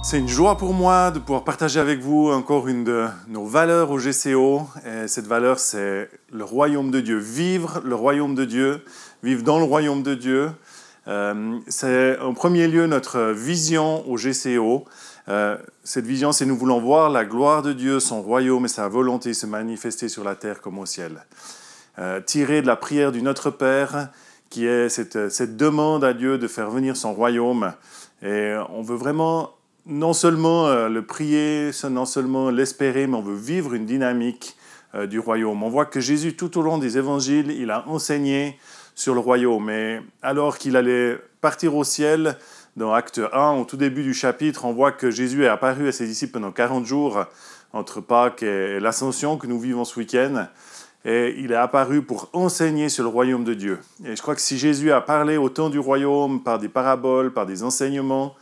C'est une joie pour moi de pouvoir partager avec vous encore une de nos valeurs au GCO. Et cette valeur, c'est le royaume de Dieu. Vivre le royaume de Dieu, vivre dans le royaume de Dieu. C'est en premier lieu notre vision au GCO. Cette vision, c'est nous voulons voir la gloire de Dieu, son royaume et sa volonté se manifester sur la terre comme au ciel. Tiré de la prière du Notre Père, qui est cette demande à Dieu de faire venir son royaume. Et on veut vraiment non seulement le prier, non seulement l'espérer, mais on veut vivre une dynamique du royaume. On voit que Jésus, tout au long des évangiles, il a enseigné sur le royaume. Et alors qu'il allait partir au ciel, dans Acte 1, au tout début du chapitre, on voit que Jésus est apparu à ses disciples pendant 40 jours, entre Pâques et l'Ascension que nous vivons ce week-end. Et il est apparu pour enseigner sur le royaume de Dieu. Et je crois que si Jésus a parlé autant du royaume par des paraboles, par des enseignements,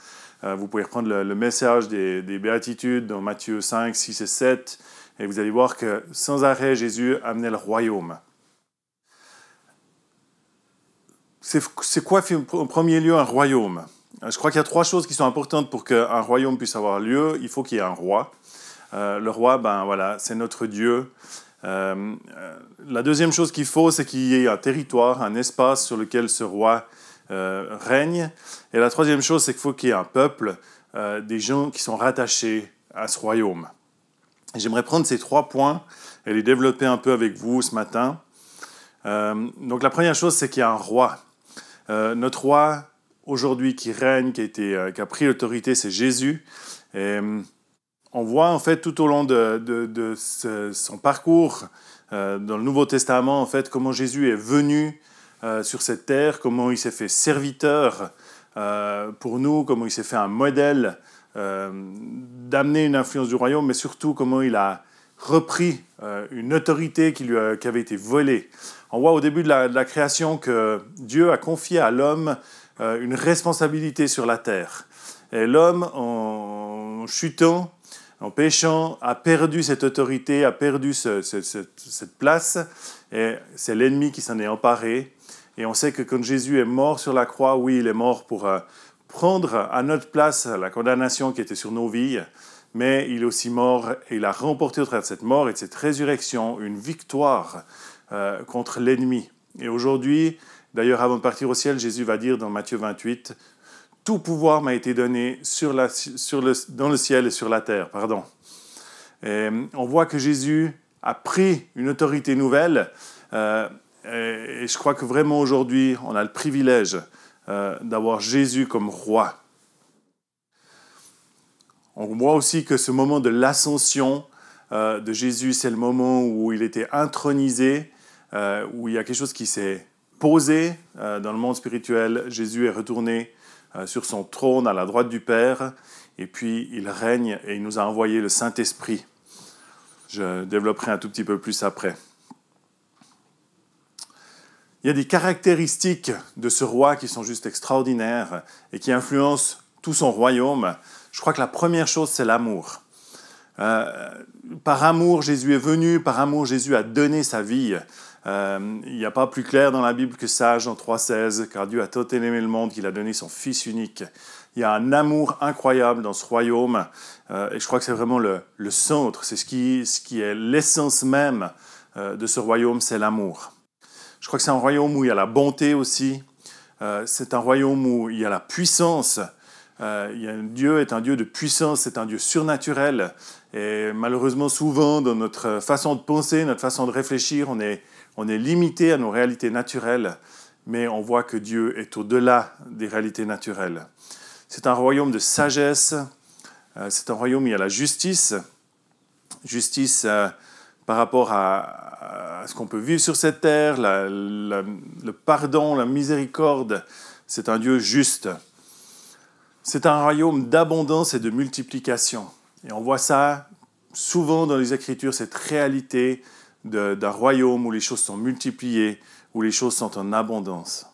vous pouvez reprendre le message des béatitudes dans Matthieu 5, 6 et 7, et vous allez voir que sans arrêt, Jésus amenait le royaume. C'est quoi en premier lieu un royaume ? Je crois qu'il y a 3 choses qui sont importantes pour qu'un royaume puisse avoir lieu. Il faut qu'il y ait un roi. Le roi, voilà, c'est notre Dieu. La deuxième chose qu'il faut, c'est qu'il y ait un territoire, un espace sur lequel ce roi règne. Et la troisième chose, c'est qu'il faut qu'il y ait un peuple, des gens qui sont rattachés à ce royaume. Et j'aimerais prendre ces 3 points et les développer un peu avec vous ce matin. Donc la première chose, c'est qu'il y a un roi. Notre roi, aujourd'hui, qui règne, qui a pris l'autorité, c'est Jésus. Et on voit en fait tout au long de son parcours dans le Nouveau Testament, en fait, comment Jésus est venu sur cette terre, comment il s'est fait serviteur pour nous, comment il s'est fait un modèle d'amener une influence du royaume, mais surtout comment il a repris une autorité qui avait été volée. On voit au début de la création que Dieu a confié à l'homme une responsabilité sur la terre. Et l'homme, en chutant, en péchant, a perdu cette autorité, a perdu cette place, et c'est l'ennemi qui s'en est emparé. Et on sait que quand Jésus est mort sur la croix, oui, il est mort pour prendre à notre place la condamnation qui était sur nos vies, mais il est aussi mort et il a remporté au travers de cette mort et de cette résurrection une victoire contre l'ennemi. Et aujourd'hui, d'ailleurs, avant de partir au ciel, Jésus va dire dans Matthieu 28, « Tout pouvoir m'a été donné dans le ciel et sur la terre. » Et on voit que Jésus a pris une autorité nouvelle. Et je crois que vraiment aujourd'hui, on a le privilège d'avoir Jésus comme roi. On voit aussi que ce moment de l'ascension de Jésus, c'est le moment où il était intronisé, où il y a quelque chose qui s'est posé dans le monde spirituel. Jésus est retourné sur son trône à la droite du Père, et puis il règne et il nous a envoyé le Saint-Esprit. Je développerai un tout petit peu plus après. Il y a des caractéristiques de ce roi qui sont juste extraordinaires et qui influencent tout son royaume. Je crois que la première chose, c'est l'amour. Par amour, Jésus est venu, par amour, Jésus a donné sa vie. Il n'y a pas plus clair dans la Bible que ça, Jean 3,16, car Dieu a tant aimé le monde qu'il a donné son Fils unique. Il y a un amour incroyable dans ce royaume, et je crois que c'est vraiment le centre, c'est ce qui est l'essence même de ce royaume, c'est l'amour. Je crois que c'est un royaume où il y a la bonté aussi, c'est un royaume où il y a la puissance. Dieu est un Dieu de puissance, c'est un Dieu surnaturel, et malheureusement souvent dans notre façon de penser, notre façon de réfléchir, on est limité à nos réalités naturelles, mais on voit que Dieu est au-delà des réalités naturelles. C'est un royaume de sagesse, c'est un royaume où il y a la justice par rapport à ce qu'on peut vivre sur cette terre, le pardon, la miséricorde, c'est un Dieu juste. C'est un royaume d'abondance et de multiplication. Et on voit ça souvent dans les Écritures, cette réalité d'un royaume où les choses sont multipliées, où les choses sont en abondance.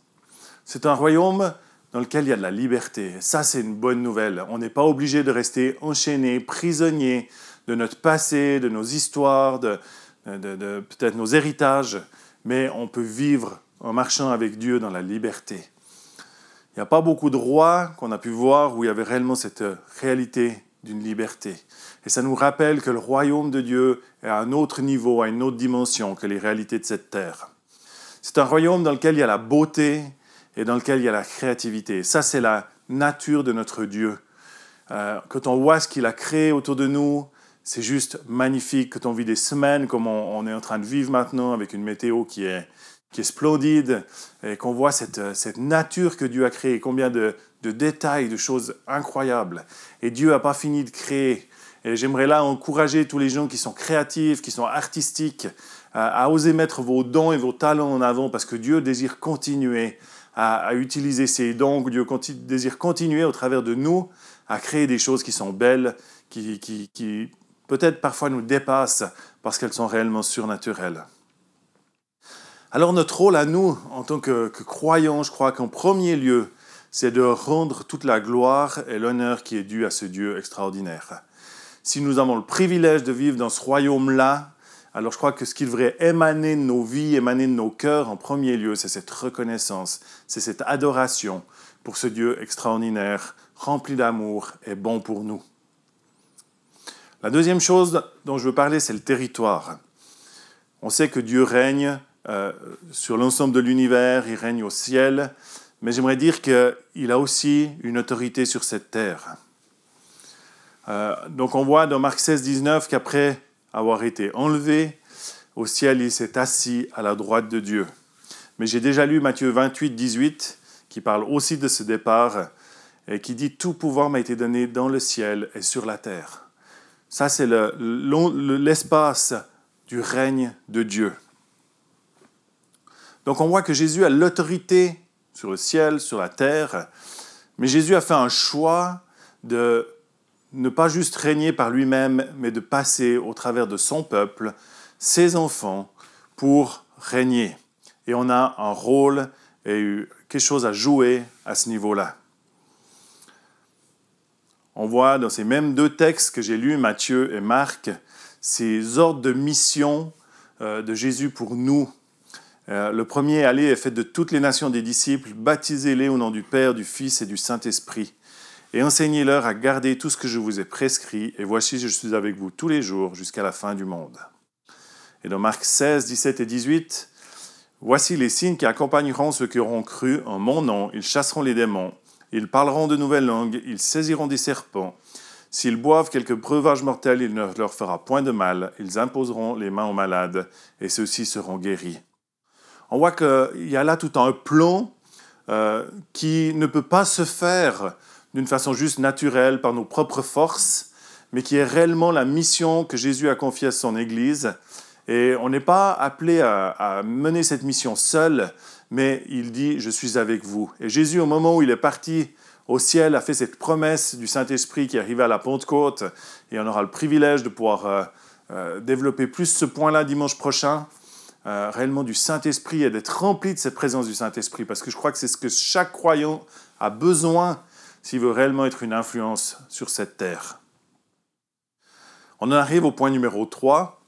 C'est un royaume dans lequel il y a de la liberté. Et ça, c'est une bonne nouvelle. On n'est pas obligé de rester enchaîné, prisonnier de notre passé, de nos histoires, de peut-être nos héritages, mais on peut vivre en marchant avec Dieu dans la liberté. Il Il n'y a pas beaucoup de rois qu'on a pu voir où il y avait réellement cette réalité d'une liberté. Et ça nous rappelle que le royaume de Dieu est à un autre niveau, à une autre dimension que les réalités de cette terre. C'est un royaume dans lequel il y a la beauté et dans lequel il y a la créativité. Ça, c'est la nature de notre Dieu. Quand on voit ce qu'il a créé autour de nous, c'est juste magnifique. Quand on vit des semaines comme on est en train de vivre maintenant, avec une météo qui est splendide, et qu'on voit cette nature que Dieu a créée, combien de détails, de choses incroyables. Et Dieu n'a pas fini de créer. Et j'aimerais là encourager tous les gens qui sont créatifs, qui sont artistiques, à oser mettre vos dons et vos talents en avant, parce que Dieu désire continuer à utiliser ces dons, Dieu désire continuer au travers de nous à créer des choses qui sont belles, qui peut-être parfois nous dépassent parce qu'elles sont réellement surnaturelles. Alors notre rôle à nous, en tant que croyants, je crois qu'en premier lieu, c'est de rendre toute la gloire et l'honneur qui est dû à ce Dieu extraordinaire. Si nous avons le privilège de vivre dans ce royaume-là, alors je crois que ce qui devrait émaner de nos vies, émaner de nos cœurs en premier lieu, c'est cette reconnaissance, c'est cette adoration pour ce Dieu extraordinaire, rempli d'amour et bon pour nous. La deuxième chose dont je veux parler, c'est le territoire. On sait que Dieu règne sur l'ensemble de l'univers, il règne au ciel, mais j'aimerais dire qu'il a aussi une autorité sur cette terre. Donc on voit dans Marc 16, 19 qu'après avoir été enlevé au ciel, il s'est assis à la droite de Dieu. Mais j'ai déjà lu Matthieu 28, 18, qui parle aussi de ce départ, et qui dit « Tout pouvoir m'a été donné dans le ciel et sur la terre ». Ça, c'est l'espace du règne de Dieu. Donc on voit que Jésus a l'autorité sur le ciel, sur la terre, mais Jésus a fait un choix de ne pas juste régner par lui-même, mais de passer au travers de son peuple, ses enfants, pour régner. Et on a un rôle et quelque chose à jouer à ce niveau-là. On voit dans ces mêmes deux textes que j'ai lus, Matthieu et Marc, ces ordres de mission de Jésus pour nous. Le premier, allez et faites de toutes les nations des disciples, baptisez-les au nom du Père, du Fils et du Saint-Esprit, et enseignez-leur à garder tout ce que je vous ai prescrit, et voici, je suis avec vous tous les jours jusqu'à la fin du monde. Et dans Marc 16, 17 et 18, voici les signes qui accompagneront ceux qui auront cru en mon nom, ils chasseront les démons, ils parleront de nouvelles langues, ils saisiront des serpents. S'ils boivent quelque breuvage mortel, il ne leur fera point de mal. Ils imposeront les mains aux malades et ceux-ci seront guéris. On voit qu'il y a là tout un plan qui ne peut pas se faire d'une façon juste naturelle par nos propres forces, mais qui est réellement la mission que Jésus a confiée à son Église. Et on n'est pas appelé à mener cette mission seul, mais il dit « Je suis avec vous ». Et Jésus, au moment où il est parti au ciel, a fait cette promesse du Saint-Esprit qui arrivait à la Pentecôte, et on aura le privilège de pouvoir développer plus ce point-là dimanche prochain, réellement du Saint-Esprit et d'être rempli de cette présence du Saint-Esprit, parce que je crois que c'est ce que chaque croyant a besoin s'il veut réellement être une influence sur cette terre. On en arrive au point numéro 3,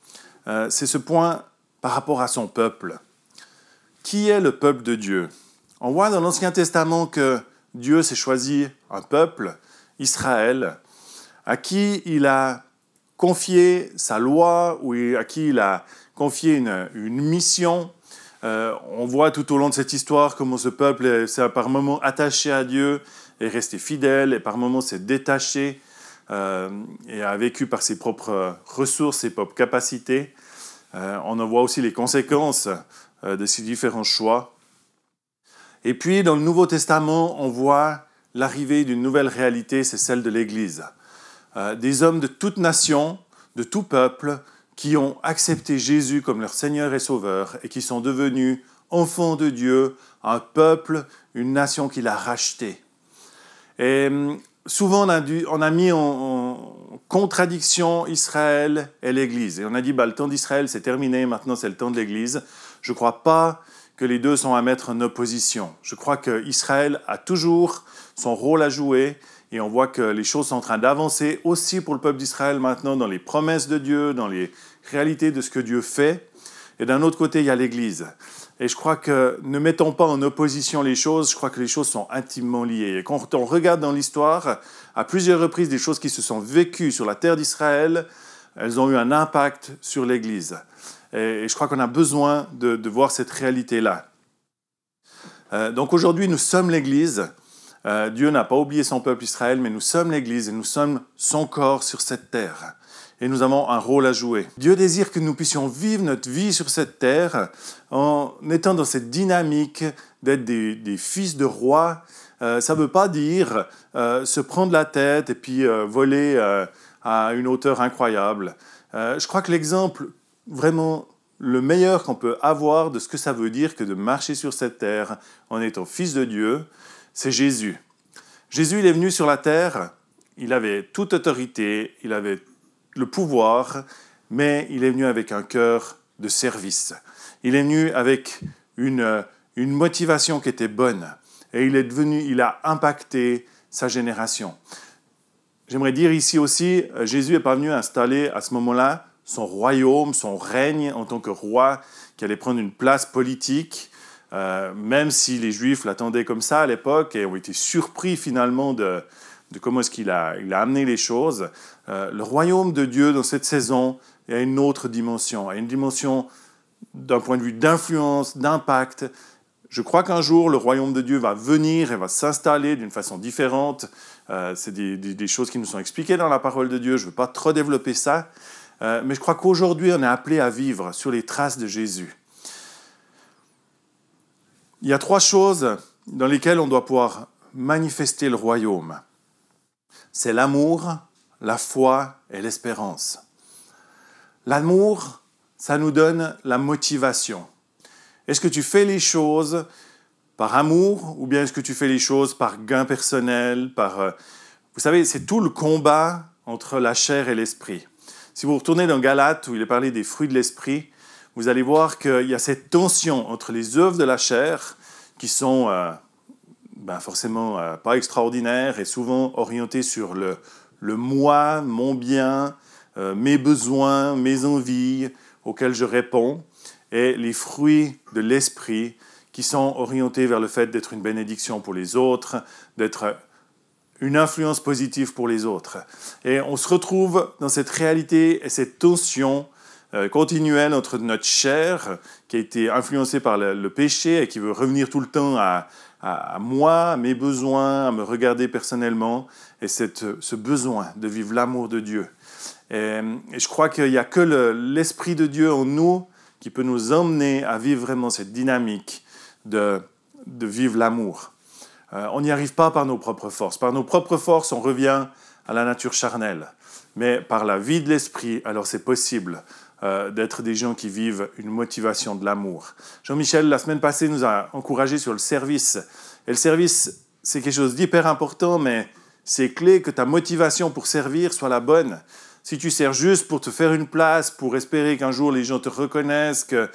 c'est ce point par rapport à son peuple. Qui est le peuple de Dieu ? On voit dans l'Ancien Testament que Dieu s'est choisi un peuple, Israël, à qui il a confié sa loi, ou à qui il a confié une mission. On voit tout au long de cette histoire comment ce peuple s'est par moments attaché à Dieu, est resté fidèle, et par moments s'est détaché, et a vécu par ses propres ressources, ses propres capacités. On en voit aussi les conséquences de ces différents choix. Et puis, dans le Nouveau Testament, on voit l'arrivée d'une nouvelle réalité, c'est celle de l'Église. Des hommes de toute nation, de tout peuple, qui ont accepté Jésus comme leur Seigneur et Sauveur et qui sont devenus enfants de Dieu, un peuple, une nation qu'il a racheté. Et souvent, on a mis en contradiction Israël et l'Église. Et on a dit, le temps d'Israël, c'est terminé, maintenant c'est le temps de l'Église. Je ne crois pas que les deux sont à mettre en opposition. Je crois qu'Israël a toujours son rôle à jouer et on voit que les choses sont en train d'avancer aussi pour le peuple d'Israël maintenant dans les promesses de Dieu, dans les réalités de ce que Dieu fait. Et d'un autre côté, il y a l'Église. Et je crois que ne mettons pas en opposition les choses, je crois que les choses sont intimement liées. Et quand on regarde dans l'histoire, à plusieurs reprises, des choses qui se sont vécues sur la terre d'Israël, elles ont eu un impact sur l'Église. Et je crois qu'on a besoin de voir cette réalité-là. Donc aujourd'hui, nous sommes l'Église. Dieu n'a pas oublié son peuple Israël, mais nous sommes l'Église et nous sommes son corps sur cette terre. Et nous avons un rôle à jouer. Dieu désire que nous puissions vivre notre vie sur cette terre en étant dans cette dynamique d'être des fils de rois. Ça ne veut pas dire se prendre la tête et puis voler à une hauteur incroyable. Je crois que l'exemple vraiment le meilleur qu'on peut avoir de ce que ça veut dire que de marcher sur cette terre en étant fils de Dieu, c'est Jésus. Jésus, il est venu sur la terre, il avait toute autorité, il avait le pouvoir, mais il est venu avec un cœur de service. Il est venu avec une motivation qui était bonne. Et il a impacté sa génération. J'aimerais dire ici aussi, Jésus n'est pas venu installer à ce moment-là son royaume, son règne en tant que roi, qui allait prendre une place politique, même si les Juifs l'attendaient comme ça à l'époque et ont été surpris finalement de comment est-ce qu'il a amené les choses. Le royaume de Dieu, dans cette saison, il y a une autre dimension. Il y a une dimension d'un point de vue d'influence, d'impact. Je crois qu'un jour, le royaume de Dieu va venir et va s'installer d'une façon différente. C'est des choses qui nous sont expliquées dans la parole de Dieu. Je ne veux pas trop développer ça. Mais je crois qu'aujourd'hui, on est appelé à vivre sur les traces de Jésus. Il y a 3 choses dans lesquelles on doit pouvoir manifester le royaume. C'est l'amour, la foi et l'espérance. L'amour, ça nous donne la motivation. Est-ce que tu fais les choses par amour ou bien est-ce que tu fais les choses par gain personnel, Vous savez, c'est tout le combat entre la chair et l'esprit. Si vous retournez dans Galates, où il est parlé des fruits de l'esprit, vous allez voir qu'il y a cette tension entre les œuvres de la chair, qui sont forcément pas extraordinaires et souvent orientées sur le moi, mon bien, mes besoins, mes envies auxquelles je réponds, et les fruits de l'esprit qui sont orientés vers le fait d'être une bénédiction pour les autres, d'être une influence positive pour les autres. Et on se retrouve dans cette réalité et cette tension continuelle entre notre chair, qui a été influencée par le péché et qui veut revenir tout le temps à moi, à mes besoins, à me regarder personnellement, et ce besoin de vivre l'amour de Dieu. Et je crois qu'il n'y a que l'Esprit de Dieu en nous qui peut nous emmener à vivre vraiment cette dynamique de vivre l'amour. On n'y arrive pas par nos propres forces. Par nos propres forces, on revient à la nature charnelle. Mais par la vie de l'esprit, alors c'est possible d'être des gens qui vivent une motivation de l'amour. Jean-Michel, la semaine passée, nous a encouragés sur le service. Et le service, c'est quelque chose d'hyper important, mais c'est clé que ta motivation pour servir soit la bonne. Si tu sers juste pour te faire une place, pour espérer qu'un jour les gens te reconnaissent, que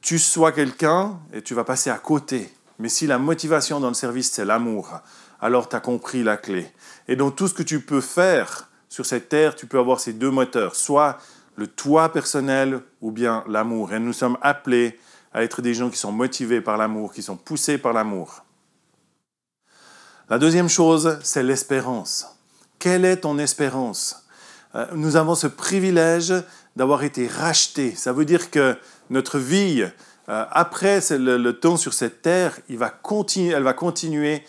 tu sois quelqu'un, et tu vas passer à côté. Mais si la motivation dans le service, c'est l'amour, alors tu as compris la clé. Et dans tout ce que tu peux faire sur cette terre, tu peux avoir ces 2 moteurs, soit le toi personnel ou bien l'amour. Et nous sommes appelés à être des gens qui sont motivés par l'amour, qui sont poussés par l'amour. La deuxième chose, c'est l'espérance. Quelle est ton espérance ? Nous avons ce privilège d'avoir été rachetés. Ça veut dire que notre vie, après le temps sur cette terre, elle va continuer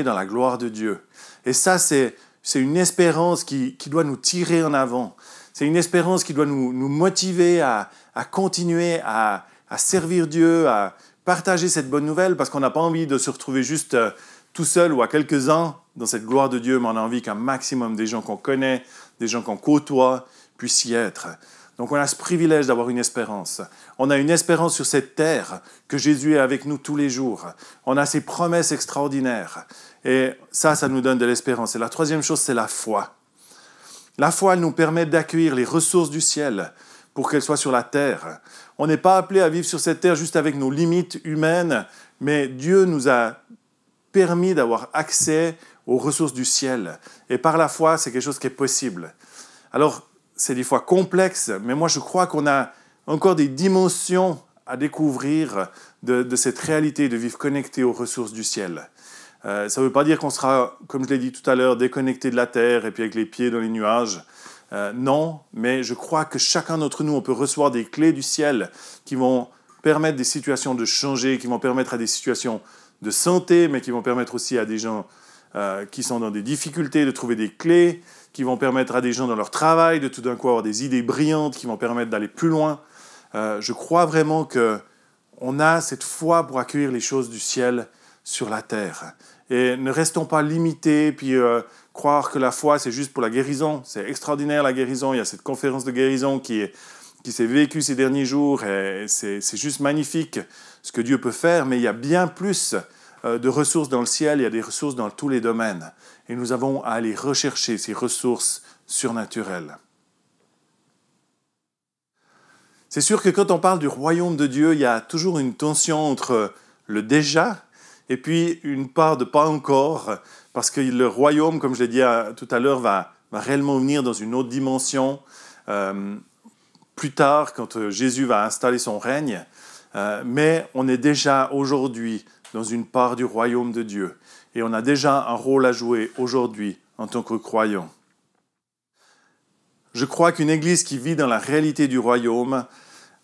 dans la gloire de Dieu. Et ça, c'est une espérance qui doit nous tirer en avant. C'est une espérance qui doit nous motiver à continuer à servir Dieu, à partager cette bonne nouvelle, parce qu'on n'a pas envie de se retrouver juste tout seul ou à quelques-uns dans cette gloire de Dieu, mais on a envie qu'un maximum des gens qu'on connaît, des gens qu'on côtoie, puissent y être. Donc on a ce privilège d'avoir une espérance. On a une espérance sur cette terre, que Jésus est avec nous tous les jours. On a ses promesses extraordinaires. Et ça nous donne de l'espérance. Et la troisième chose, c'est la foi. La foi, elle nous permet d'accueillir les ressources du ciel pour qu'elles soient sur la terre. On n'est pas appelé à vivre sur cette terre juste avec nos limites humaines, mais Dieu nous a permis d'avoir accès aux ressources du ciel. Et par la foi, c'est quelque chose qui est possible. Alors, c'est des fois complexe, mais moi je crois qu'on a encore des dimensions à découvrir de cette réalité de vivre connecté aux ressources du ciel. Ça ne veut pas dire qu'on sera, comme je l'ai dit tout à l'heure, déconnecté de la terre et puis avec les pieds dans les nuages. Non, mais je crois que chacun d'entre nous, on peut recevoir des clés du ciel qui vont permettre des situations de changer, qui vont permettre à des situations de santé, mais qui vont permettre aussi à des gens qui sont dans des difficultés de trouver des clés, qui vont permettre à des gens dans leur travail de tout d'un coup avoir des idées brillantes, qui vont permettre d'aller plus loin. Je crois vraiment qu'on a cette foi pour accueillir les choses du ciel sur la terre. Et ne restons pas limités, puis croire que la foi, c'est juste pour la guérison. C'est extraordinaire, la guérison. Il y a cette conférence de guérison qui s'est vécue ces derniers jours, et c'est juste magnifique ce que Dieu peut faire, mais il y a bien plus de ressources dans le ciel, il y a des ressources dans tous les domaines. Et nous avons à aller rechercher ces ressources surnaturelles. C'est sûr que quand on parle du royaume de Dieu, il y a toujours une tension entre le déjà et puis une part de pas encore, parce que le royaume, comme je l'ai dit tout à l'heure, va réellement venir dans une autre dimension plus tard, quand Jésus va installer son règne. Mais on est déjà aujourd'hui dans une part du royaume de Dieu. Et on a déjà un rôle à jouer aujourd'hui en tant que croyants. Je crois qu'une Église qui vit dans la réalité du royaume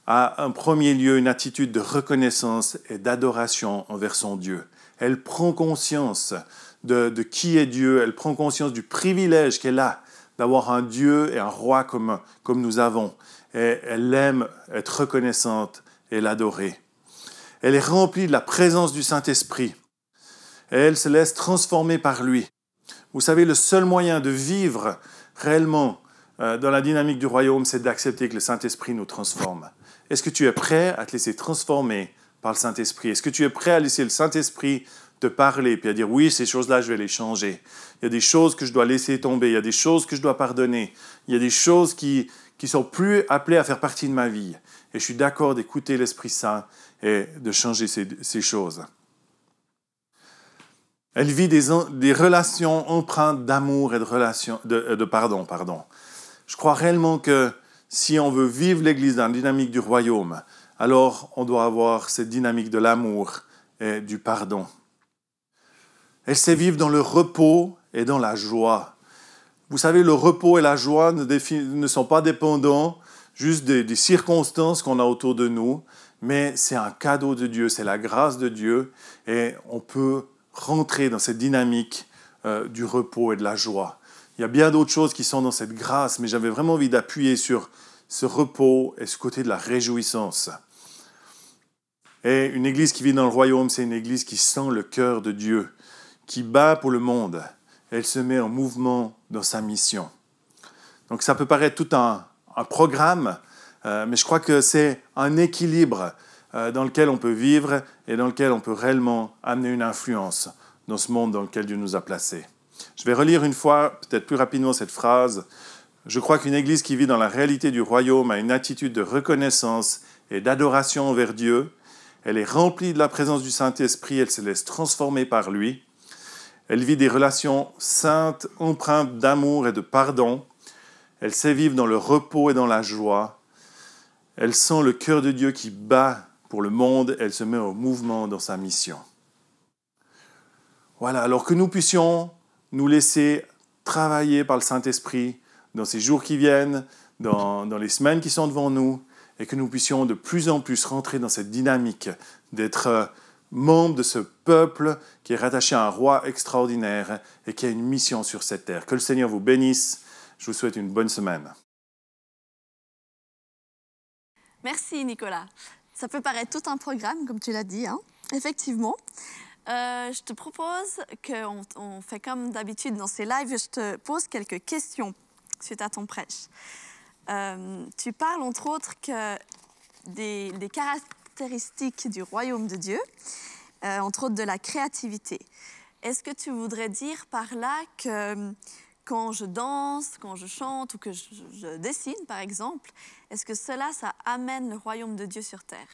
a en premier lieu une attitude de reconnaissance et d'adoration envers son Dieu. Elle prend conscience de qui est Dieu, elle prend conscience du privilège qu'elle a d'avoir un Dieu et un roi comme nous avons. Et elle aime être reconnaissante et l'adorer. Elle est remplie de la présence du Saint-Esprit. Et elle se laisse transformer par lui. Vous savez, le seul moyen de vivre réellement dans la dynamique du royaume, c'est d'accepter que le Saint-Esprit nous transforme. Est-ce que tu es prêt à te laisser transformer par le Saint-Esprit? Est-ce que tu es prêt à laisser le Saint-Esprit te parler puis à dire oui, ces choses-là, je vais les changer. Il y a des choses que je dois laisser tomber, il y a des choses que je dois pardonner, il y a des choses qui sont plus appelées à faire partie de ma vie. Et je suis d'accord d'écouter l'Esprit Saint et de changer ces choses. Elle vit des relations empreintes d'amour et de pardon. Je crois réellement que si on veut vivre l'Église dans la dynamique du royaume, alors on doit avoir cette dynamique de l'amour et du pardon. Elle sait vivre dans le repos et dans la joie. Vous savez, le repos et la joie ne sont pas dépendants juste des circonstances qu'on a autour de nous, mais c'est un cadeau de Dieu, c'est la grâce de Dieu, et on peut rentrer dans cette dynamique du repos et de la joie. Il y a bien d'autres choses qui sont dans cette grâce, mais j'avais vraiment envie d'appuyer sur ce repos et ce côté de la réjouissance. Et une église qui vit dans le royaume, c'est une église qui sent le cœur de Dieu, qui bat pour le monde. Elle se met en mouvement dans sa mission. Donc ça peut paraître tout un programme, mais je crois que c'est un équilibre dans lequel on peut vivre et dans lequel on peut réellement amener une influence dans ce monde dans lequel Dieu nous a placés. Je vais relire une fois, peut-être plus rapidement, cette phrase. Je crois qu'une église qui vit dans la réalité du royaume a une attitude de reconnaissance et d'adoration envers Dieu. Elle est remplie de la présence du Saint-Esprit, elle se laisse transformer par lui. Elle vit des relations saintes, empreintes d'amour et de pardon. Elle sait vivre dans le repos et dans la joie. Elle sent le cœur de Dieu qui bat pour le monde. Elle se met au mouvement dans sa mission. Voilà, alors que nous puissions nous laisser travailler par le Saint-Esprit dans ces jours qui viennent, dans les semaines qui sont devant nous, et que nous puissions de plus en plus rentrer dans cette dynamique d'être membre de ce peuple qui est rattaché à un roi extraordinaire et qui a une mission sur cette terre. Que le Seigneur vous bénisse. Je vous souhaite une bonne semaine. Merci Nicolas. Ça peut paraître tout un programme, comme tu l'as dit, hein? Effectivement. Je te propose qu'on fait comme d'habitude dans ces lives, je te pose quelques questions suite à ton prêche. Tu parles entre autres que des caractéristiques du royaume de Dieu, entre autres de la créativité. Est-ce que tu voudrais dire par là que quand je danse, quand je chante ou que je dessine par exemple, est-ce que ça amène le royaume de Dieu sur terre?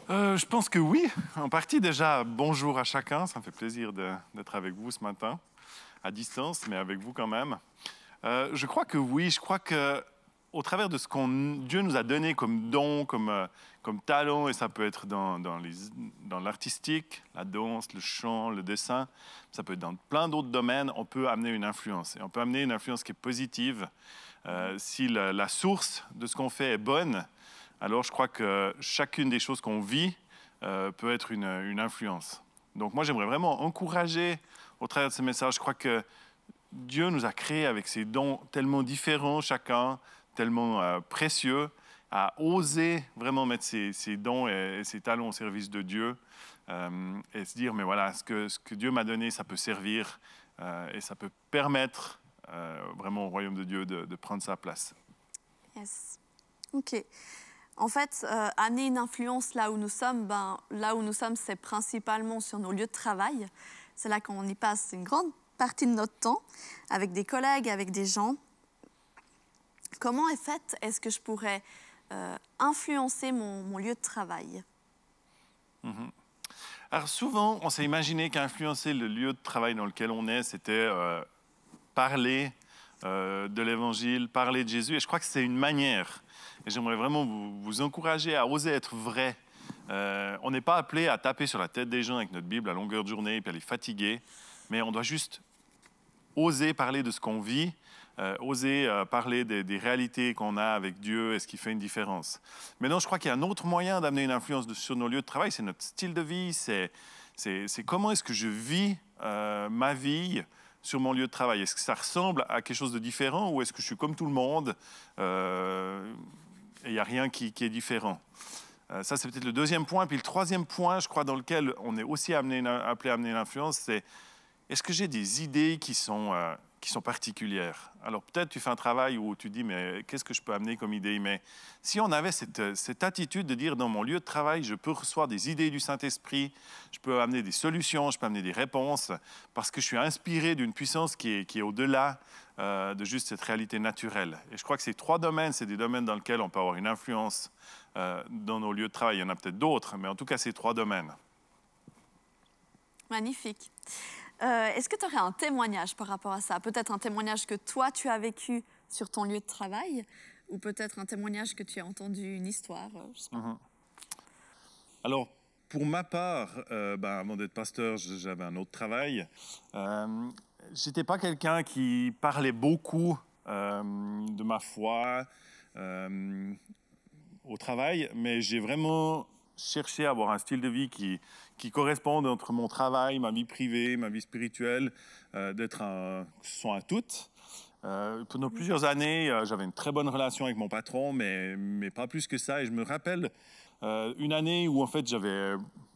Je pense que oui, en partie déjà. Bonjour à chacun, ça me fait plaisir d'être avec vous ce matin, à distance, mais avec vous quand même. Je crois que oui, je crois que au travers de ce que Dieu nous a donné comme don, comme talent, et ça peut être dans l'artistique, la danse, le chant, le dessin, ça peut être dans plein d'autres domaines, on peut amener une influence. Et on peut amener une influence qui est positive. Si la source de ce qu'on fait est bonne, alors je crois que chacune des choses qu'on vit peut être une influence. Donc moi, j'aimerais vraiment encourager au travers de ce message. Je crois que Dieu nous a créés avec ces dons tellement différents chacun, tellement précieux, à oser vraiment mettre ces dons et ces talents au service de Dieu et se dire, mais voilà, ce que Dieu m'a donné, ça peut servir et ça peut permettre vraiment au royaume de Dieu de prendre sa place. Yes. OK. En fait, amener une influence là où nous sommes, c'est principalement sur nos lieux de travail. C'est là qu'on y passe une grande partie de notre temps, avec des collègues, avec des gens. Comment, en fait, est-ce que je pourrais influencer mon lieu de travail? Alors souvent, on s'est imaginé qu'influencer le lieu de travail dans lequel on est, c'était parler de l'Évangile, parler de Jésus. Et je crois que c'est une manière. Et j'aimerais vraiment vous encourager à oser être vrai. On n'est pas appelé à taper sur la tête des gens avec notre Bible à longueur de journée et puis à les fatiguer, mais on doit juste oser parler de ce qu'on vit, oser parler des réalités qu'on a avec Dieu et ce qui fait une différence. Maintenant, je crois qu'il y a un autre moyen d'amener une influence sur nos lieux de travail, c'est notre style de vie, c'est comment est-ce que je vis ma vie sur mon lieu de travail. Est-ce que ça ressemble à quelque chose de différent ou est-ce que je suis comme tout le monde et il n'y a rien qui est différent? Ça, c'est peut-être le deuxième point. Puis le troisième point, je crois, dans lequel on est aussi appelé à amener l'influence, c'est est-ce que j'ai des idées qui sont particulières? Alors peut-être tu fais un travail où tu dis, mais qu'est-ce que je peux amener comme idée? Mais si on avait cette attitude de dire, dans mon lieu de travail, je peux recevoir des idées du Saint-Esprit, je peux amener des solutions, je peux amener des réponses, parce que je suis inspiré d'une puissance qui est au-delà de juste cette réalité naturelle. Et je crois que ces trois domaines, c'est des domaines dans lesquels on peut avoir une influence dans nos lieux de travail. Il y en a peut-être d'autres, mais en tout cas, ces trois domaines. Magnifique. Est-ce que tu aurais un témoignage par rapport à ça? Peut-être un témoignage que toi, tu as vécu sur ton lieu de travail, ou peut-être un témoignage que tu as entendu, une histoire, je sais pas. Alors, pour ma part, avant d'être pasteur, j'avais un autre travail. J'étais pas quelqu'un qui parlait beaucoup de ma foi au travail, mais j'ai vraiment cherché à avoir un style de vie qui corresponde entre mon travail, ma vie privée, ma vie spirituelle, que ce soit un tout. Pendant plusieurs années, j'avais une très bonne relation avec mon patron, mais pas plus que ça. Et je me rappelle une année où en fait j'avais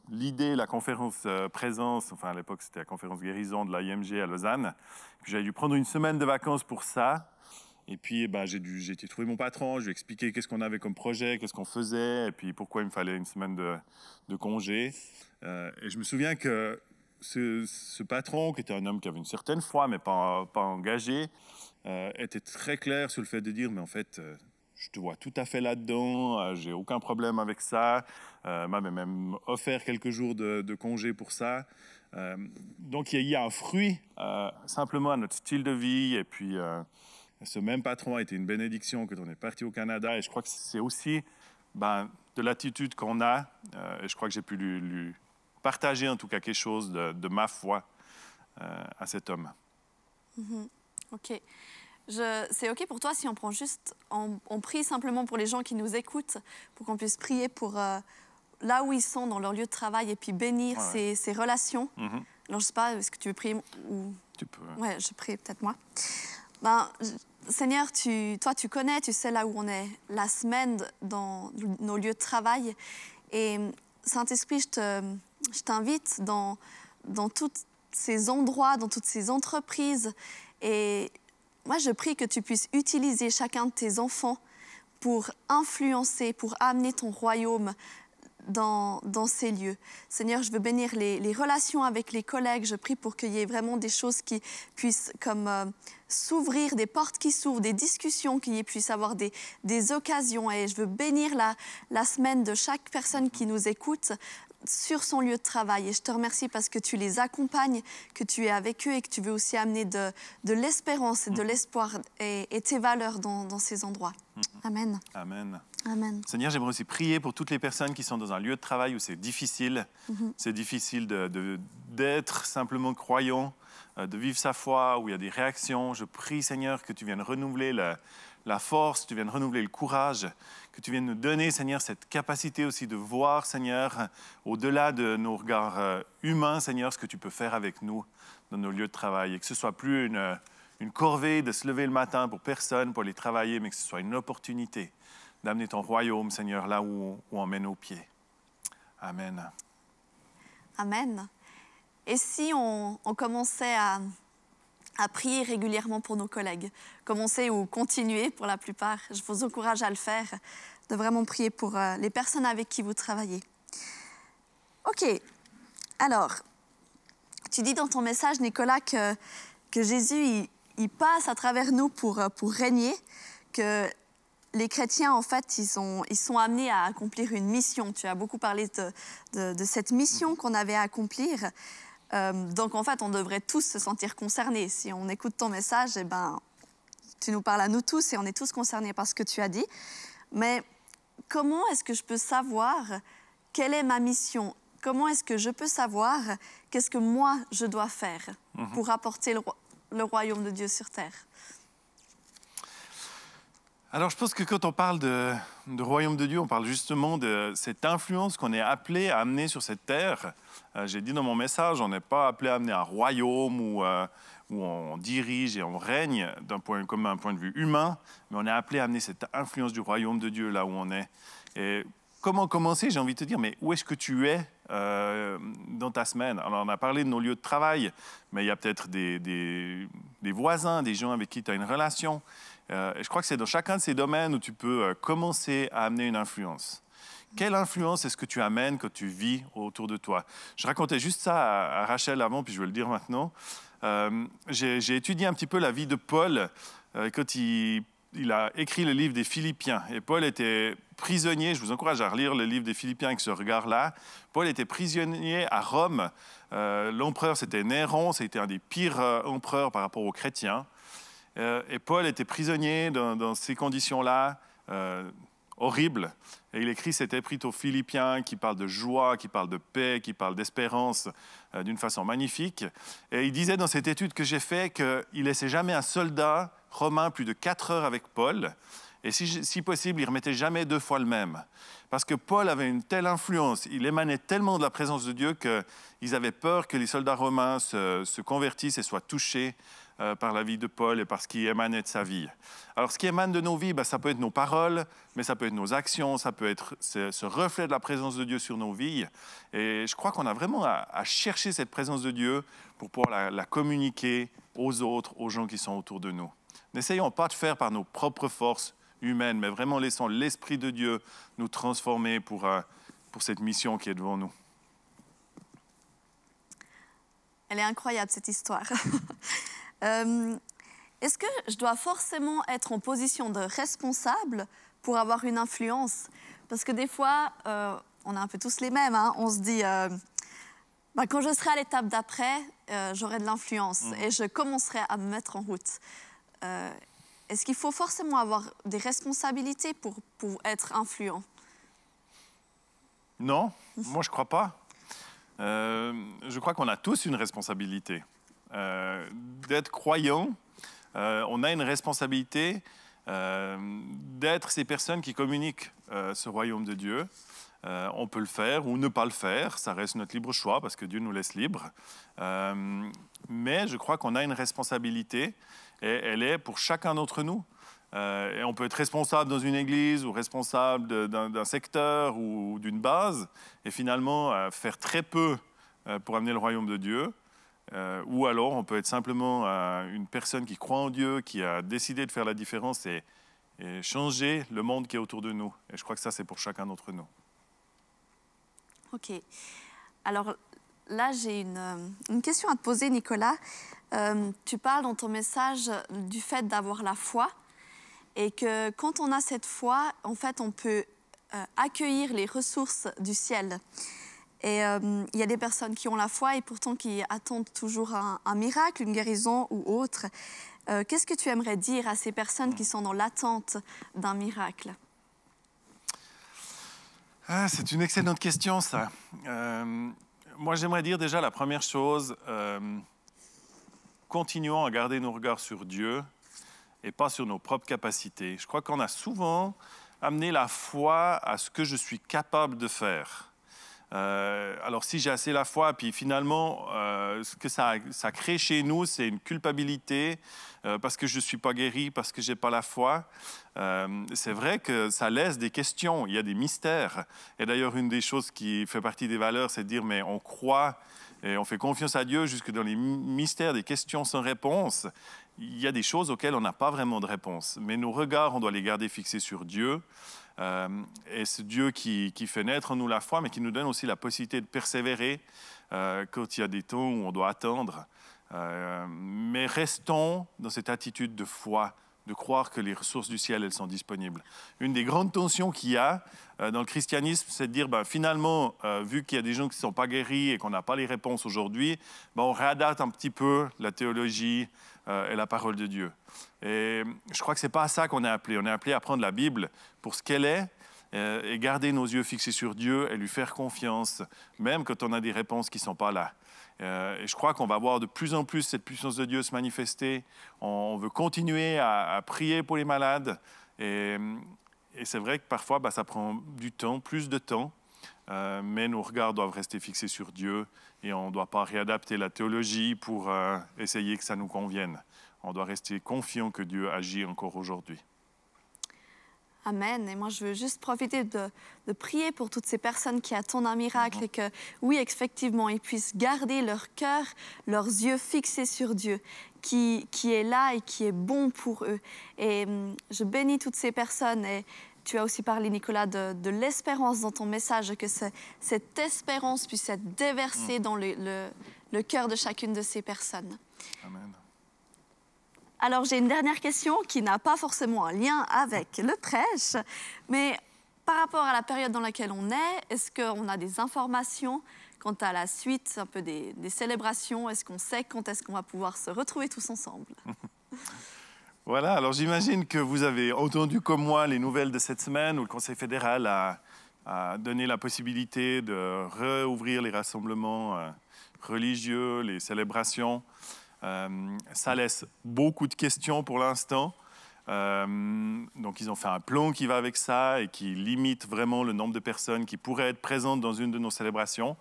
l'idée, la conférence présence, enfin à l'époque c'était la conférence guérison de l'IMG à Lausanne. J'avais dû prendre une semaine de vacances pour ça. Et puis j'ai été trouver mon patron, je lui ai expliqué qu'est-ce qu'on avait comme projet, qu'est-ce qu'on faisait, et puis pourquoi il me fallait une semaine de congé. Et je me souviens que ce patron, qui était un homme qui avait une certaine foi, mais pas engagé, était très clair sur le fait de dire, mais en fait, je te vois tout à fait là-dedans, j'ai aucun problème avec ça, m'avait même offert quelques jours de congé pour ça. Donc il y a un fruit simplement à notre style de vie, et puis ce même patron a été une bénédiction quand on est parti au Canada, et je crois que c'est aussi de l'attitude qu'on a, et je crois que j'ai pu lui partager en tout cas quelque chose de ma foi à cet homme. OK. C'est OK pour toi si on prend juste, on prie simplement pour les gens qui nous écoutent, pour qu'on puisse prier pour là où ils sont dans leur lieu de travail et puis bénir ces relations. Alors je ne sais pas, est-ce que tu veux prier ou... Tu peux. Ouais, je prie peut-être moi. Seigneur, toi tu connais, tu sais là où on est la semaine dans nos lieux de travail. Et Saint-Esprit, je t'invite dans tous ces endroits, dans toutes ces entreprises. Et moi, je prie que tu puisses utiliser chacun de tes enfants pour influencer, pour amener ton royaume dans ces lieux. Seigneur, je veux bénir les relations avec les collègues. Je prie pour qu'il y ait vraiment des choses qui puissent comme s'ouvrir, des portes qui s'ouvrent, des discussions, qu'il puisse y avoir des occasions. Et je veux bénir la semaine de chaque personne qui nous écoute sur son lieu de travail. Et je te remercie parce que tu les accompagnes, que tu es avec eux et que tu veux aussi amener de l'espérance et de l'espoir et tes valeurs dans ces endroits. Amen. Amen. Amen. Seigneur, j'aimerais aussi prier pour toutes les personnes qui sont dans un lieu de travail où c'est difficile. C'est difficile d'être simplement croyant, de vivre sa foi, où il y a des réactions. Je prie, Seigneur, que tu viennes renouveler la force, tu viennes renouveler le courage, que tu viennes nous donner, Seigneur, cette capacité aussi de voir, Seigneur, au-delà de nos regards humains, Seigneur, ce que tu peux faire avec nous dans nos lieux de travail. Et que ce ne soit plus une corvée de se lever le matin pour personne, pour aller travailler, mais que ce soit une opportunité d'amener ton royaume, Seigneur, là où on met nos pieds. Amen. Amen. Et si on commençait à prier régulièrement pour nos collègues, commencer ou continuer pour la plupart, je vous encourage à le faire, de vraiment prier pour les personnes avec qui vous travaillez. OK. Alors, tu dis dans ton message, Nicolas, que Jésus, il passe à travers nous pour régner, que les chrétiens, en fait, ils sont amenés à accomplir une mission. Tu as beaucoup parlé de cette mission qu'on avait à accomplir. Donc, en fait, on devrait tous se sentir concernés. Si on écoute ton message, eh ben, tu nous parles à nous tous et on est tous concernés par ce que tu as dit. Mais comment est-ce que je peux savoir quelle est ma mission? Comment est-ce que je peux savoir qu'est-ce que moi, je dois faire pour apporter le royaume de Dieu sur terre? Alors, je pense que quand on parle de royaume de Dieu, on parle justement de cette influence qu'on est appelé à amener sur cette terre. J'ai dit dans mon message, on n'est pas appelé à amener un royaume où on dirige et on règne comme un point de vue humain, mais on est appelé à amener cette influence du royaume de Dieu là où on est. Et comment commencer? J'ai envie de te dire, mais où est-ce que tu es dans ta semaine? Alors, on a parlé de nos lieux de travail, mais il y a peut-être des voisins, des gens avec qui tu as une relation. Et je crois que c'est dans chacun de ces domaines où tu peux commencer à amener une influence. Quelle influence est-ce que tu amènes quand tu vis autour de toi? Je racontais juste ça à Rachel avant, puis je vais le dire maintenant. J'ai étudié un petit peu la vie de Paul quand il a écrit le livre des Philippiens. Et Paul était prisonnier, je vous encourage à relire le livre des Philippiens avec ce regard-là. Paul était prisonnier à Rome. L'empereur, c'était Néron, c'était un des pires empereurs par rapport aux chrétiens. Et Paul était prisonnier dans ces conditions-là, horribles. Et il écrit cet épître aux Philippiens qui parle de joie, qui parle de paix, qui parle d'espérance d'une façon magnifique. Et il disait dans cette étude que j'ai faite qu'il ne laissait jamais un soldat romain plus de 4 heures avec Paul. Et si possible, il ne remettait jamais 2 fois le même. Parce que Paul avait une telle influence, il émanait tellement de la présence de Dieu qu'ils avaient peur que les soldats romains se convertissent et soient touchés par la vie de Paul et par ce qui émanait de sa vie. Alors, ce qui émane de nos vies, ça peut être nos paroles, mais ça peut être nos actions, ça peut être ce reflet de la présence de Dieu sur nos vies. Et je crois qu'on a vraiment à chercher cette présence de Dieu pour pouvoir la communiquer aux autres, aux gens qui sont autour de nous. N'essayons pas de faire par nos propres forces humaines, mais vraiment laissons l'Esprit de Dieu nous transformer pour cette mission qui est devant nous. Elle est incroyable, cette histoire. Est-ce que je dois forcément être en position de responsable pour avoir une influence? Parce que des fois, on est un peu tous les mêmes, hein? On se dit, quand je serai à l'étape d'après, j'aurai de l'influence et je commencerai à me mettre en route. Est-ce qu'il faut forcément avoir des responsabilités pour être influent? Non, moi je ne crois pas. Je crois qu'on a tous une responsabilité. D'être croyant, on a une responsabilité d'être ces personnes qui communiquent ce royaume de Dieu. On peut le faire ou ne pas le faire, ça reste notre libre choix parce que Dieu nous laisse libres. Mais je crois qu'on a une responsabilité et elle est pour chacun d'entre nous. Et on peut être responsable dans une église ou responsable d'un secteur ou d'une base et finalement faire très peu pour amener le royaume de Dieu. Ou alors on peut être simplement une personne qui croit en Dieu, qui a décidé de faire la différence et changer le monde qui est autour de nous. Et je crois que ça, c'est pour chacun d'entre nous. OK. Alors là, j'ai une question à te poser, Nicolas. Tu parles dans ton message du fait d'avoir la foi et que quand on a cette foi, en fait, on peut accueillir les ressources du ciel. Et il y a des personnes qui ont la foi et pourtant qui attendent toujours un miracle, une guérison ou autre. Qu'est-ce que tu aimerais dire à ces personnes qui sont dans l'attente d'un miracle? Ah, c'est une excellente question, ça. Moi, j'aimerais dire déjà la première chose, continuons à garder nos regards sur Dieu et pas sur nos propres capacités. Je crois qu'on a souvent amené la foi à ce que je suis capable de faire. Alors si j'ai assez la foi, puis finalement, ce que ça crée chez nous, c'est une culpabilité parce que je ne suis pas guéri, parce que je n'ai pas la foi. C'est vrai que ça laisse des questions, il y a des mystères. Et d'ailleurs, une des choses qui fait partie des valeurs, c'est de dire, mais on croit et on fait confiance à Dieu jusque dans les mystères des questions sans réponse. Il y a des choses auxquelles on n'a pas vraiment de réponse. Mais nos regards, on doit les garder fixés sur Dieu. Et c'est Dieu qui fait naître en nous la foi, mais qui nous donne aussi la possibilité de persévérer quand il y a des temps où on doit attendre. Mais restons dans cette attitude de foi, de croire que les ressources du ciel, elles sont disponibles. Une des grandes tensions qu'il y a dans le christianisme, c'est de dire, finalement, vu qu'il y a des gens qui ne sont pas guéris et qu'on n'a pas les réponses aujourd'hui, on réadapte un petit peu la théologie et la parole de Dieu. Et je crois que ce n'est pas à ça qu'on est appelé. On est appelé à prendre la Bible pour ce qu'elle est et garder nos yeux fixés sur Dieu et lui faire confiance, même quand on a des réponses qui ne sont pas là. Et je crois qu'on va voir de plus en plus cette puissance de Dieu se manifester. On veut continuer à prier pour les malades. Et c'est vrai que parfois, ça prend du temps, plus de temps. Mais nos regards doivent rester fixés sur Dieu. Et on ne doit pas réadapter la théologie pour essayer que ça nous convienne. On doit rester confiant que Dieu agit encore aujourd'hui. Amen. Et moi, je veux juste profiter de prier pour toutes ces personnes qui attendent un miracle et que, oui, effectivement, ils puissent garder leur cœur, leurs yeux fixés sur Dieu, qui est là et qui est bon pour eux. Et je bénis toutes ces personnes. Et tu as aussi parlé, Nicolas, de l'espérance dans ton message, que cette espérance puisse être déversée dans le cœur de chacune de ces personnes. Amen. Alors, j'ai une dernière question qui n'a pas forcément un lien avec le prêche, mais par rapport à la période dans laquelle on est qu'on a des informations quant à la suite un peu des célébrations? Est-ce qu'on sait quand est-ce qu'on va pouvoir se retrouver tous ensemble? Voilà, alors j'imagine que vous avez entendu comme moi les nouvelles de cette semaine où le Conseil fédéral a donné la possibilité de réouvrir les rassemblements religieux, les célébrations. Ça laisse beaucoup de questions pour l'instant. Donc ils ont fait un plan qui va avec ça et qui limite vraiment le nombre de personnes qui pourraient être présentes dans une de nos célébrations.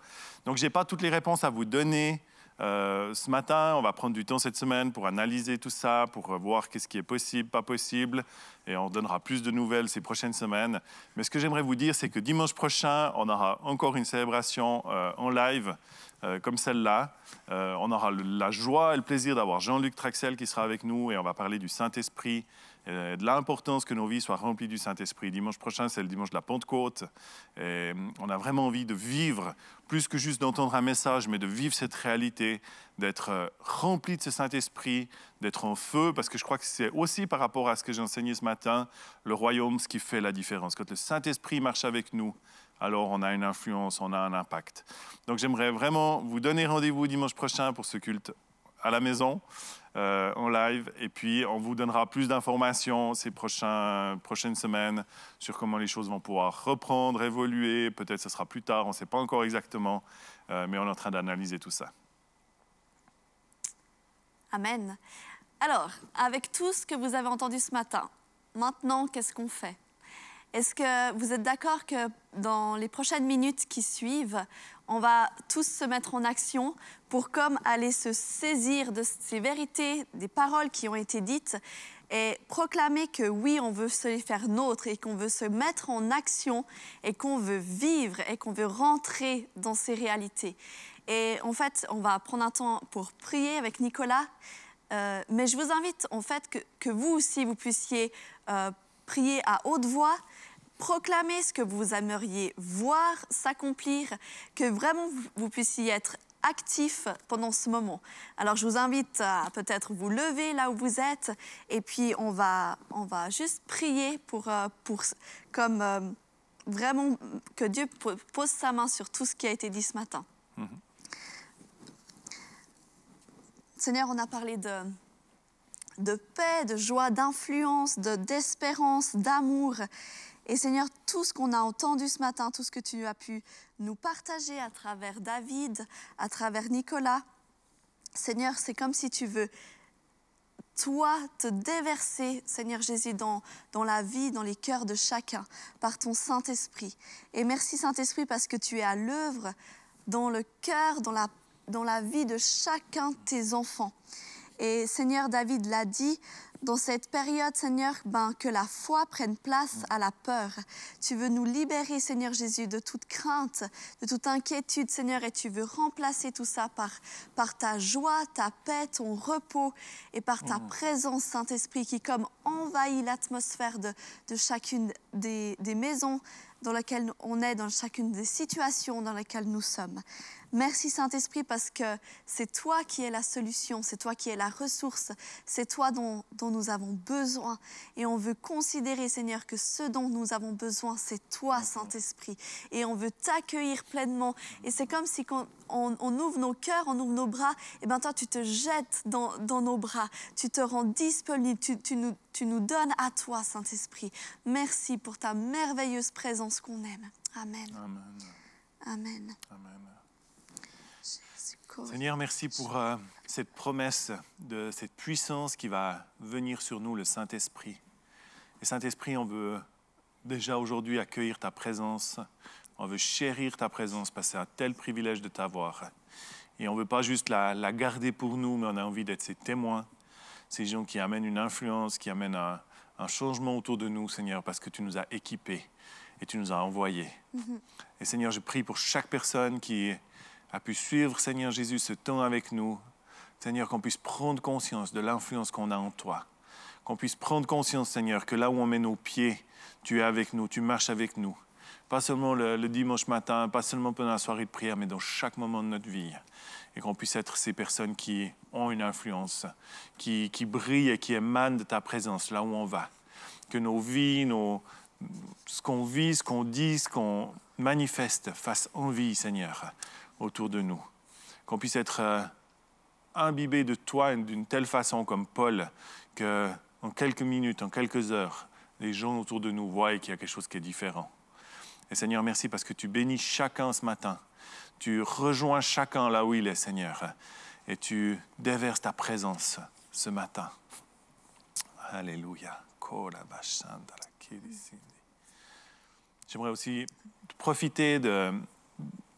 Donc je n'ai pas toutes les réponses à vous donner ce matin. On va prendre du temps cette semaine pour analyser tout ça, pour voir qu'est-ce qui est possible, pas possible. Et on donnera plus de nouvelles ces prochaines semaines. Mais ce que j'aimerais vous dire, c'est que dimanche prochain, on aura encore une célébration en live comme celle-là. On aura la joie et le plaisir d'avoir Jean-Luc Traxel qui sera avec nous et on va parler du Saint-Esprit et de l'importance que nos vies soient remplies du Saint-Esprit. Dimanche prochain, c'est le dimanche de la Pentecôte. Et on a vraiment envie de vivre, plus que juste d'entendre un message, mais de vivre cette réalité, d'être rempli de ce Saint-Esprit, d'être en feu, parce que je crois que c'est aussi par rapport à ce que j'ai enseigné ce matin, le royaume, ce qui fait la différence. Quand le Saint-Esprit marche avec nous, alors on a une influence, on a un impact. Donc j'aimerais vraiment vous donner rendez-vous dimanche prochain pour ce culte à la maison, en live, et puis on vous donnera plus d'informations ces prochaines semaines sur comment les choses vont pouvoir reprendre, évoluer. Peut-être que ce sera plus tard, on ne sait pas encore exactement, mais on est en train d'analyser tout ça. Amen. Alors, avec tout ce que vous avez entendu ce matin, maintenant, qu'est-ce qu'on fait? Est-ce que vous êtes d'accord que dans les prochaines minutes qui suivent, on va tous se mettre en action pour comme aller se saisir de ces vérités, des paroles qui ont été dites et proclamer que oui, on veut se les faire nôtres et qu'on veut se mettre en action et qu'on veut vivre et qu'on veut rentrer dans ces réalités. Et en fait, on va prendre un temps pour prier avec Nicolas, mais je vous invite en fait que vous aussi, vous puissiez prier à haute voix, proclamer ce que vous aimeriez voir s'accomplir, que vraiment vous puissiez être actif pendant ce moment. Alors je vous invite à peut-être vous lever là où vous êtes et puis on va juste prier pour comme vraiment que Dieu pose sa main sur tout ce qui a été dit ce matin. Seigneur, on a parlé de paix, de joie, d'influence, d'espérance, d'amour. Et Seigneur, tout ce qu'on a entendu ce matin, tout ce que tu as pu nous partager à travers David, à travers Nicolas, Seigneur, c'est comme si tu veux, toi, te déverser, Seigneur Jésus, dans la vie, dans les cœurs de chacun, par ton Saint-Esprit. Et merci Saint-Esprit parce que tu es à l'œuvre dans le cœur, dans la vie de chacun de tes enfants. Et Seigneur, David l'a dit, dans cette période, Seigneur, que la foi prenne place à la peur. Tu veux nous libérer, Seigneur Jésus, de toute crainte, de toute inquiétude, Seigneur, et tu veux remplacer tout ça par ta joie, ta paix, ton repos et par ta présence, Saint-Esprit, qui comme envahit l'atmosphère de chacune des maisons dans lesquelles on est, dans chacune des situations dans lesquelles nous sommes. Merci Saint-Esprit parce que c'est toi qui es la solution, c'est toi qui es la ressource, c'est toi dont nous avons besoin. Et on veut considérer, Seigneur, que ce dont nous avons besoin, c'est toi, Saint-Esprit. Et on veut t'accueillir pleinement. Et c'est comme si quand on ouvre nos cœurs, on ouvre nos bras, et bien toi, tu te jettes dans nos bras, tu te rends disponible, tu nous donnes à toi, Saint-Esprit. Merci pour ta merveilleuse présence qu'on aime. Amen. Amen. Amen. Amen. Jésus. Seigneur, merci pour cette promesse de cette puissance qui va venir sur nous, le Saint-Esprit. Et Saint-Esprit, on veut déjà aujourd'hui accueillir ta présence. On veut chérir ta présence parce que c'est un tel privilège de t'avoir. Et on ne veut pas juste la garder pour nous, mais on a envie d'être ses témoins, ces gens qui amènent une influence, qui amènent un changement autour de nous, Seigneur, parce que tu nous as équipés et tu nous as envoyés. Et Seigneur, je prie pour chaque personne qui a pu suivre, Seigneur Jésus, ce temps avec nous. Seigneur, qu'on puisse prendre conscience de l'influence qu'on a en toi. Qu'on puisse prendre conscience, Seigneur, que là où on met nos pieds, tu es avec nous, tu marches avec nous. Pas seulement le dimanche matin, pas seulement pendant la soirée de prière, mais dans chaque moment de notre vie. Et qu'on puisse être ces personnes qui ont une influence, qui brillent et qui émanent de ta présence là où on va. Que nos vies, ce qu'on vit, ce qu'on dit, ce qu'on manifeste fasse envie, Seigneur, autour de nous. Qu'on puisse être imbibé de toi d'une telle façon comme Paul, qu'en quelques minutes, en quelques heures, les gens autour de nous voient qu'il y a quelque chose qui est différent. Et Seigneur, merci parce que tu bénis chacun ce matin. Tu rejoins chacun là où il est, Seigneur. Et tu déverses ta présence ce matin. Alléluia. J'aimerais aussi profiter de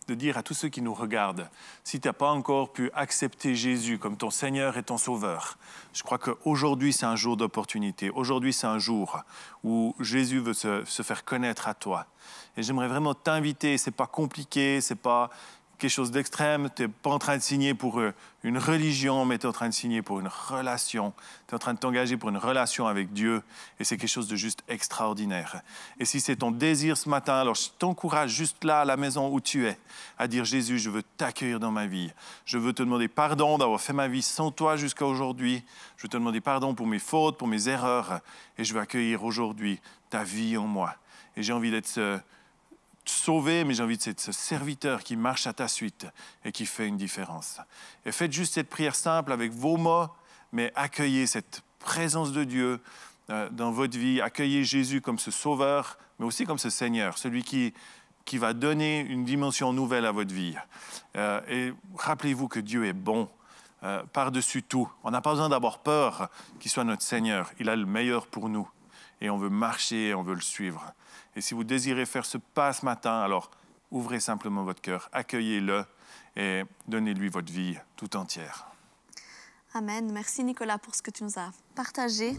dire à tous ceux qui nous regardent, si tu n'as pas encore pu accepter Jésus comme ton Seigneur et ton Sauveur, je crois qu'aujourd'hui, c'est un jour d'opportunité. Aujourd'hui, c'est un jour où Jésus veut se faire connaître à toi. Et j'aimerais vraiment t'inviter, ce n'est pas compliqué, ce n'est pas quelque chose d'extrême, tu n'es pas en train de signer pour une religion, mais tu es en train de signer pour une relation. Tu es en train de t'engager pour une relation avec Dieu et c'est quelque chose de juste extraordinaire. Et si c'est ton désir ce matin, alors je t'encourage juste là à la maison où tu es à dire Jésus, je veux t'accueillir dans ma vie. Je veux te demander pardon d'avoir fait ma vie sans toi jusqu'à aujourd'hui. Je veux te demander pardon pour mes fautes, pour mes erreurs et je veux accueillir aujourd'hui ta vie en moi. Et j'ai envie d'être sauvé, mais j'ai envie d'être ce serviteur qui marche à ta suite et qui fait une différence. Et faites juste cette prière simple avec vos mots, mais accueillez cette présence de Dieu dans votre vie. Accueillez Jésus comme ce sauveur, mais aussi comme ce Seigneur, celui qui va donner une dimension nouvelle à votre vie. Et rappelez-vous que Dieu est bon par-dessus tout. On n'a pas besoin d'avoir peur qu'il soit notre Seigneur. Il a le meilleur pour nous. Et on veut marcher et on veut le suivre. Et si vous désirez faire ce pas ce matin, alors ouvrez simplement votre cœur, accueillez-le et donnez-lui votre vie tout entière. Amen. Merci Nicolas pour ce que tu nous as partagé.